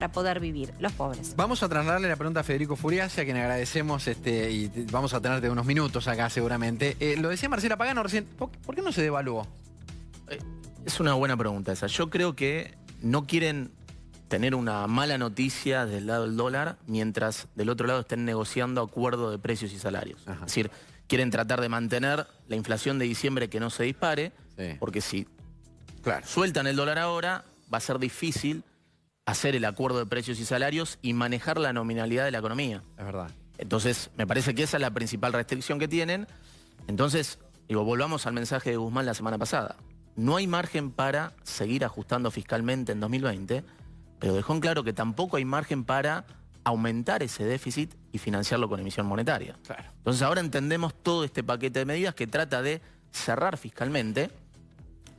para poder vivir, los pobres. Vamos a trasladarle la pregunta a Federico Furiasi, a quien agradecemos y vamos a tenerte unos minutos acá seguramente. Lo decía Marcela Pagano recién, ¿por qué no se devaluó? Es una buena pregunta esa. Yo creo que no quieren tener una mala noticia del lado del dólar mientras del otro lado estén negociando acuerdo de precios y salarios. Ajá. Es decir, quieren tratar de mantener la inflación de diciembre que no se dispare, Sí. porque si Claro. sueltan el dólar ahora, va a ser difícil hacer el acuerdo de precios y salarios y manejar la nominalidad de la economía. Es verdad. Entonces, me parece que esa es la principal restricción que tienen. Entonces, volvamos al mensaje de Guzmán la semana pasada. No hay margen para seguir ajustando fiscalmente en 2020, pero dejó en claro que tampoco hay margen para aumentar ese déficit y financiarlo con emisión monetaria. Claro. Entonces, ahora entendemos todo este paquete de medidas que trata de cerrar fiscalmente.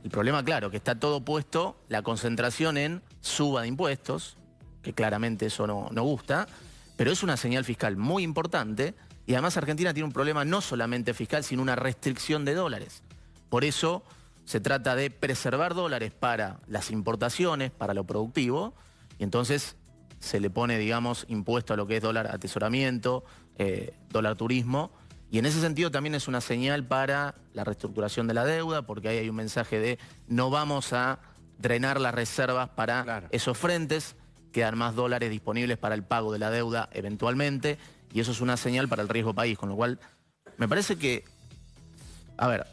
El problema, claro, que está todo puesto, la concentración en suba de impuestos, que claramente eso no gusta, pero es una señal fiscal muy importante y además Argentina tiene un problema no solamente fiscal, sino una restricción de dólares. Por eso se trata de preservar dólares para las importaciones, para lo productivo, y entonces se le pone, digamos, impuesto a lo que es dólar atesoramiento, dólar turismo. Y en ese sentido también es una señal para la reestructuración de la deuda, porque ahí hay un mensaje de no vamos a drenar las reservas para esos frentes, quedan más dólares disponibles para el pago de la deuda eventualmente, y eso es una señal para el riesgo país, con lo cual me parece que, a ver,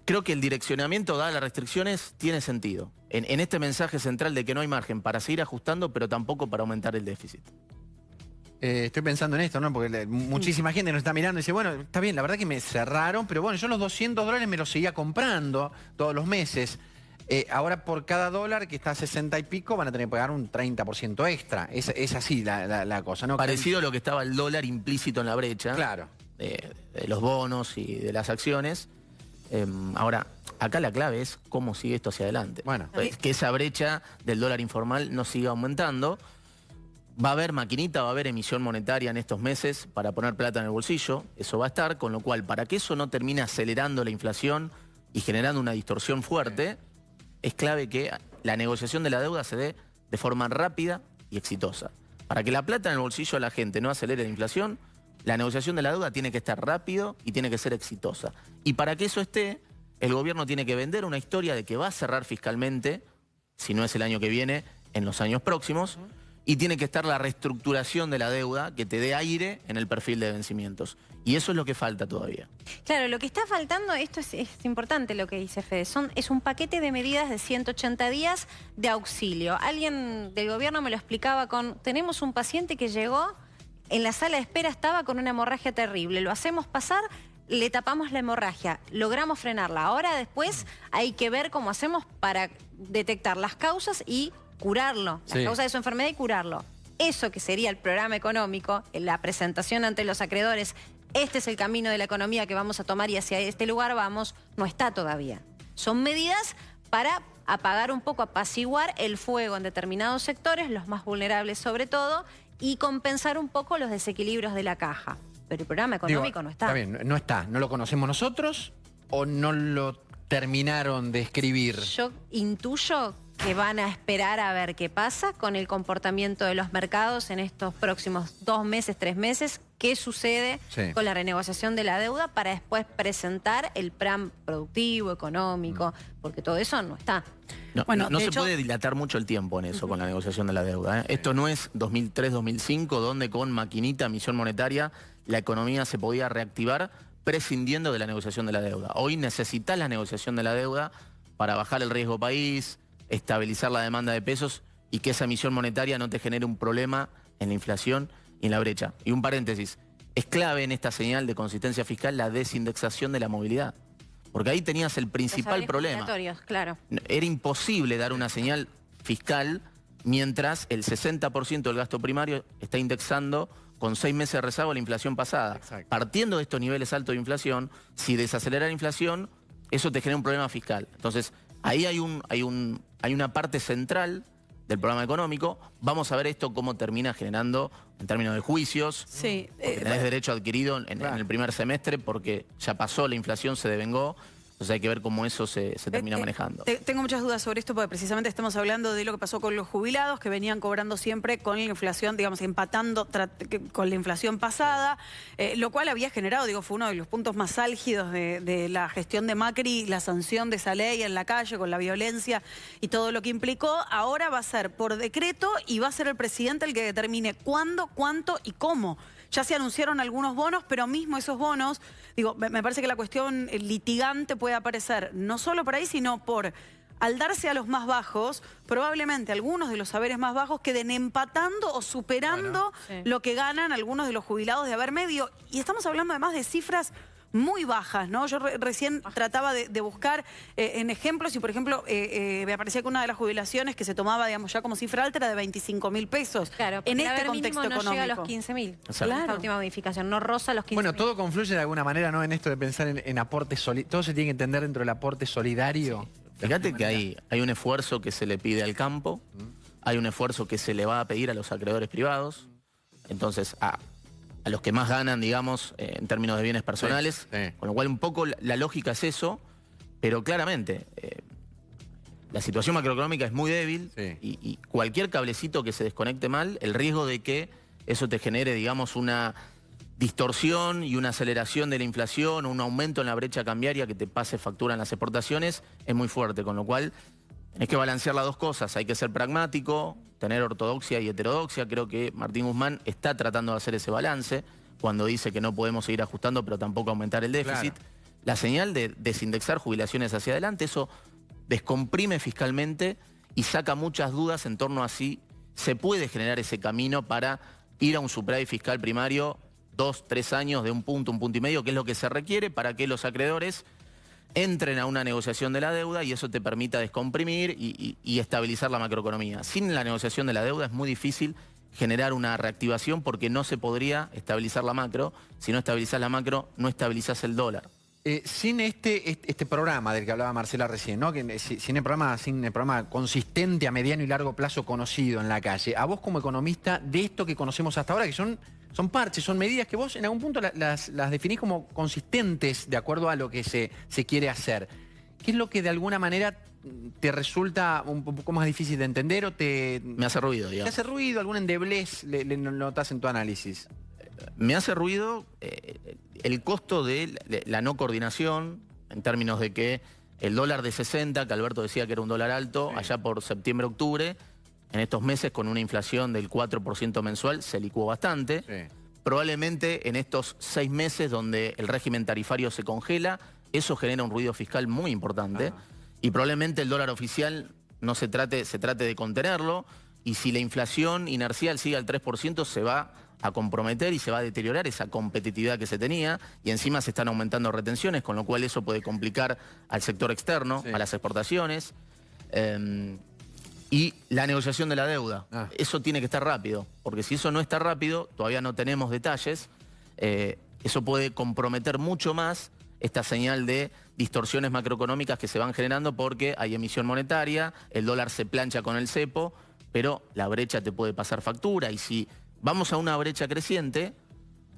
creo que el direccionamiento, dadas las restricciones, tiene sentido. En este mensaje central de que no hay margen para seguir ajustando, pero tampoco para aumentar el déficit. Estoy pensando en esto, ¿no? Porque muchísima gente nos está mirando y dice, bueno, está bien, la verdad que me cerraron, pero bueno, yo los $200 me los seguía comprando todos los meses. Ahora por cada dólar que está a 60 y pico van a tener que pagar un 30% extra. Es así la cosa, ¿no? Parecido a lo que estaba el dólar implícito en la brecha. Claro. De los bonos y de las acciones. Ahora, acá la clave es cómo sigue esto hacia adelante. Bueno. Que esa brecha del dólar informal no siga aumentando. Va a haber maquinita, va a haber emisión monetaria en estos meses para poner plata en el bolsillo. Eso va a estar, con lo cual, para que eso no termine acelerando la inflación y generando una distorsión fuerte, es clave que la negociación de la deuda se dé de forma rápida y exitosa. Para que la plata en el bolsillo de la gente no acelere la inflación, la negociación de la deuda tiene que estar rápido y tiene que ser exitosa. Y para que eso esté, el gobierno tiene que vender una historia de que va a cerrar fiscalmente, si no es el año que viene, en los años próximos, y tiene que estar la reestructuración de la deuda que te dé aire en el perfil de vencimientos. Y eso es lo que falta todavía. Claro, lo que está faltando, esto es importante lo que dice Fede, es un paquete de medidas de 180 días de auxilio. Alguien del gobierno me lo explicaba tenemos un paciente que llegó, en la sala de espera estaba con una hemorragia terrible, lo hacemos pasar, le tapamos la hemorragia, logramos frenarla. Ahora después hay que ver cómo hacemos para detectar las causas y curarlo, las causas de su enfermedad y curarlo. Eso que sería el programa económico, la presentación ante los acreedores, este es el camino de la economía que vamos a tomar y hacia este lugar vamos, no está todavía. Son medidas para apagar un poco, apaciguar el fuego en determinados sectores, los más vulnerables sobre todo, y compensar un poco los desequilibrios de la caja. Pero el programa económico no está. Está bien, no está. ¿No lo conocemos nosotros o no lo terminaron de escribir? Yo intuyo que van a esperar a ver qué pasa con el comportamiento de los mercados en estos próximos 2 meses, 3 meses, qué sucede con la renegociación de la deuda para después presentar el plan productivo, económico, porque todo eso no está. No se puede dilatar mucho el tiempo en eso con la negociación de la deuda, ¿eh? Esto no es 2003-2005, donde con maquinita, emisión monetaria, la economía se podía reactivar prescindiendo de la negociación de la deuda. Hoy necesitas la negociación de la deuda para bajar el riesgo país, estabilizar la demanda de pesos y que esa emisión monetaria no te genere un problema en la inflación y en la brecha. Y un paréntesis, es clave en esta señal de consistencia fiscal la desindexación de la movilidad. Porque ahí tenías el principal problema. Claro. Era imposible dar una señal fiscal mientras el 60% del gasto primario está indexando con 6 meses de rezago a la inflación pasada. Exacto. Partiendo de estos niveles altos de inflación, si desacelera la inflación, eso te genera un problema fiscal. Entonces, ahí hay una parte central del programa económico. Vamos a ver esto cómo termina generando en términos de juicios. Sí. Tenés derecho adquirido en el primer semestre porque ya pasó, la inflación se devengó. Entonces hay que ver cómo eso se termina manejando. Tengo muchas dudas sobre esto porque precisamente estamos hablando de lo que pasó con los jubilados que venían cobrando siempre con la inflación, digamos, empatando con la inflación pasada, lo cual había generado, digo, fue uno de los puntos más álgidos de la gestión de Macri, la sanción de esa ley en la calle con la violencia y todo lo que implicó. Ahora va a ser por decreto y va a ser el presidente el que determine cuándo, cuánto y cómo. Ya se anunciaron algunos bonos, pero mismo esos bonos, digo, me parece que la cuestión litigante puede aparecer no solo por ahí, sino por, al darse a los más bajos, probablemente algunos de los saberes más bajos queden empatando o superando lo que ganan algunos de los jubilados de haber medio. Y estamos hablando además de cifras muy bajas, ¿no? Yo recién trataba de buscar en ejemplos y, por ejemplo, me aparecía que una de las jubilaciones que se tomaba, digamos, ya como cifra alta era de 25.000 pesos. Claro, en este contexto económico. No llega a los 15.000. Claro. Esta última modificación, no roza los 15.000. Bueno, todo confluye de alguna manera, ¿no? En esto de pensar en aportes solidarios. Todo se tiene que entender dentro del aporte solidario. Sí. Fíjate que hay un esfuerzo que se le pide al campo, hay un esfuerzo que se le va a pedir a los acreedores privados, entonces a los que más ganan, digamos, en términos de bienes personales, con lo cual un poco la lógica es eso, pero claramente la situación macroeconómica es muy débil y cualquier cablecito que se desconecte mal, el riesgo de que eso te genere, digamos, una distorsión y una aceleración de la inflación o un aumento en la brecha cambiaria que te pase factura en las exportaciones es muy fuerte, con lo cual tenés que balancear las dos cosas, hay que ser pragmático, tener ortodoxia y heterodoxia. Creo que Martín Guzmán está tratando de hacer ese balance cuando dice que no podemos seguir ajustando pero tampoco aumentar el déficit. Claro. La señal de desindexar jubilaciones hacia adelante, eso descomprime fiscalmente y saca muchas dudas en torno a si se puede generar ese camino para ir a un superávit fiscal primario 2, 3 años de un punto y medio, que es lo que se requiere para que los acreedores entren a una negociación de la deuda y eso te permita descomprimir y estabilizar la macroeconomía. Sin la negociación de la deuda es muy difícil generar una reactivación porque no se podría estabilizar la macro. Si no estabilizás la macro, no estabilizás el dólar. Sin este programa del que hablaba Marcela recién, ¿no? Sin el programa consistente a mediano y largo plazo conocido en la calle, a vos como economista, de esto que conocemos hasta ahora, que son parches, son medidas que vos en algún punto las definís como consistentes de acuerdo a lo que se quiere hacer. ¿Qué es lo que de alguna manera te resulta un poco más difícil de entender o me hace ruido, digamos? ¿Te hace ruido? ¿Algún endeblez le notas en tu análisis? Me hace ruido el costo de la no coordinación, en términos de que el dólar de 60, que Alberto decía que era un dólar alto, allá por septiembre, octubre, en estos meses con una inflación del 4% mensual se licuó bastante. Probablemente en estos 6 meses donde el régimen tarifario se congela, eso genera un ruido fiscal muy importante. Y probablemente el dólar oficial no se trate de contenerlo. Y si la inflación inercial sigue al 3%, se va a comprometer y se va a deteriorar esa competitividad que se tenía. Y encima se están aumentando retenciones, con lo cual eso puede complicar al sector externo, a las exportaciones. Y la negociación de la deuda. Eso tiene que estar rápido, porque si eso no está rápido, todavía no tenemos detalles, eso puede comprometer mucho más esta señal de distorsiones macroeconómicas que se van generando porque hay emisión monetaria, el dólar se plancha con el cepo, pero la brecha te puede pasar factura y si vamos a una brecha creciente,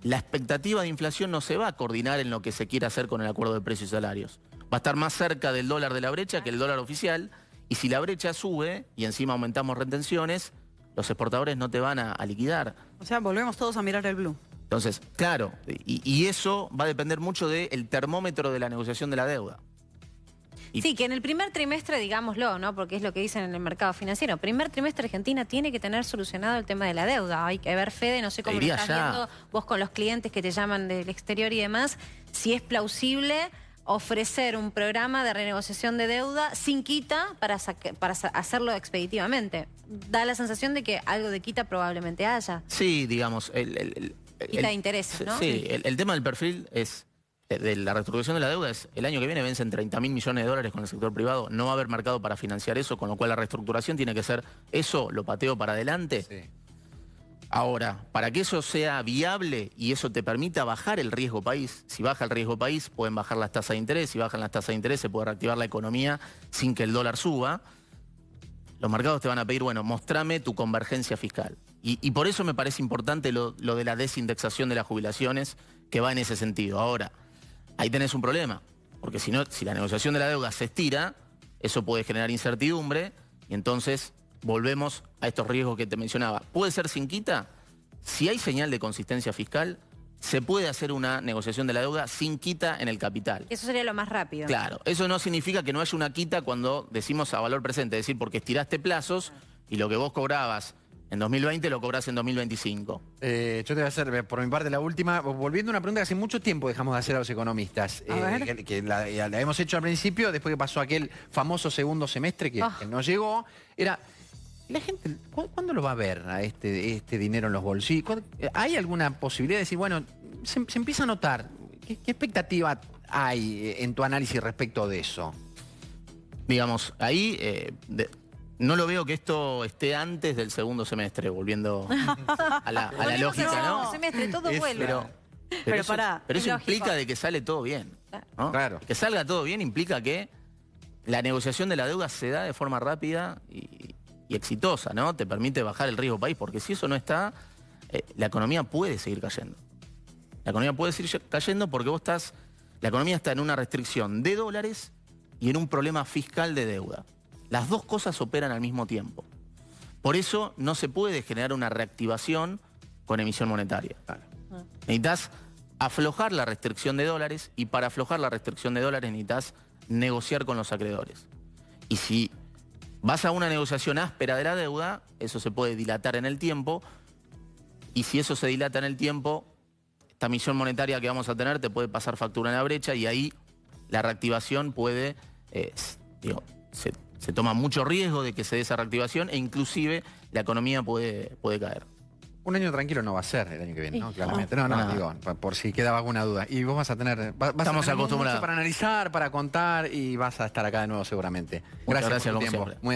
la expectativa de inflación no se va a coordinar en lo que se quiere hacer con el acuerdo de precios y salarios. Va a estar más cerca del dólar de la brecha que el dólar oficial. Y si la brecha sube y encima aumentamos retenciones, los exportadores no te van a liquidar. O sea, volvemos todos a mirar el blue. Entonces, claro, y eso va a depender mucho del termómetro de la negociación de la deuda. Sí, que en el primer trimestre, digámoslo, ¿no? Porque es lo que dicen en el mercado financiero. Primer trimestre Argentina tiene que tener solucionado el tema de la deuda. Hay que ver, Fede, no sé cómo lo estás viendo vos con los clientes que te llaman del exterior y demás, si es plausible ofrecer un programa de renegociación de deuda sin quita para hacerlo expeditivamente. Da la sensación de que algo de quita probablemente haya. Sí, digamos. Quita de intereses, ¿no? Sí, el tema del perfil es de la reestructuración de la deuda es el año que viene vencen 30.000 millones de dólares con el sector privado. No va a haber mercado para financiar eso, con lo cual la reestructuración tiene que ser eso, lo pateo para adelante. Sí. Ahora, para que eso sea viable y eso te permita bajar el riesgo país, si baja el riesgo país, pueden bajar las tasas de interés, si bajan las tasas de interés se puede reactivar la economía sin que el dólar suba. Los mercados te van a pedir, bueno, mostrame tu convergencia fiscal. Y por eso me parece importante lo de la desindexación de las jubilaciones, que va en ese sentido. Ahora, ahí tenés un problema. porque si no, si la negociación de la deuda se estira, eso puede generar incertidumbre y entonces volvemos a estos riesgos que te mencionaba. ¿Puede ser sin quita? Si hay señal de consistencia fiscal, se puede hacer una negociación de la deuda sin quita en el capital. Eso sería lo más rápido. Claro, eso no significa que no haya una quita cuando decimos a valor presente, es decir, porque estiraste plazos y lo que vos cobrabas en 2020 lo cobrás en 2025. Yo te voy a hacer, por mi parte, la última, volviendo a una pregunta que hace mucho tiempo dejamos de hacer a los economistas, A ver. que la hemos hecho al principio, después que pasó aquel famoso segundo semestre que no llegó, era, la gente, ¿cuándo lo va a ver a este dinero en los bolsillos? ¿Hay alguna posibilidad de decir, bueno, se empieza a notar, ¿qué expectativa hay en tu análisis respecto de eso? Digamos, ahí no lo veo que esto esté antes del segundo semestre, volviendo a la lógica, ¿no? Semestre, todo vuelve. Pero Pero pará, eso es lógico. implica de que sale todo bien, ¿no? Claro. Que salga todo bien implica que la negociación de la deuda se da de forma rápida y exitosa, ¿no? Te permite bajar el riesgo país, porque si eso no está, la economía puede seguir cayendo. La economía puede seguir cayendo porque la economía está en una restricción de dólares y en un problema fiscal de deuda. Las dos cosas operan al mismo tiempo. Por eso no se puede generar una reactivación con emisión monetaria. Necesitas aflojar la restricción de dólares y para aflojar la restricción de dólares necesitas negociar con los acreedores. Y si vas a una negociación áspera de la deuda, eso se puede dilatar en el tiempo y si eso se dilata en el tiempo, esta emisión monetaria que vamos a tener te puede pasar factura en la brecha y ahí la reactivación puede, se toma mucho riesgo de que se dé esa reactivación e inclusive la economía puede caer. Un año tranquilo no va a ser el año que viene, ¿no? Sí. Claramente. No, digo, por si quedaba alguna duda. Y vos vas a tener, Estamos acostumbrados mucho para analizar, para contar y vas a estar acá de nuevo seguramente. Muchas gracias, por tu como tiempo. siempre. Muy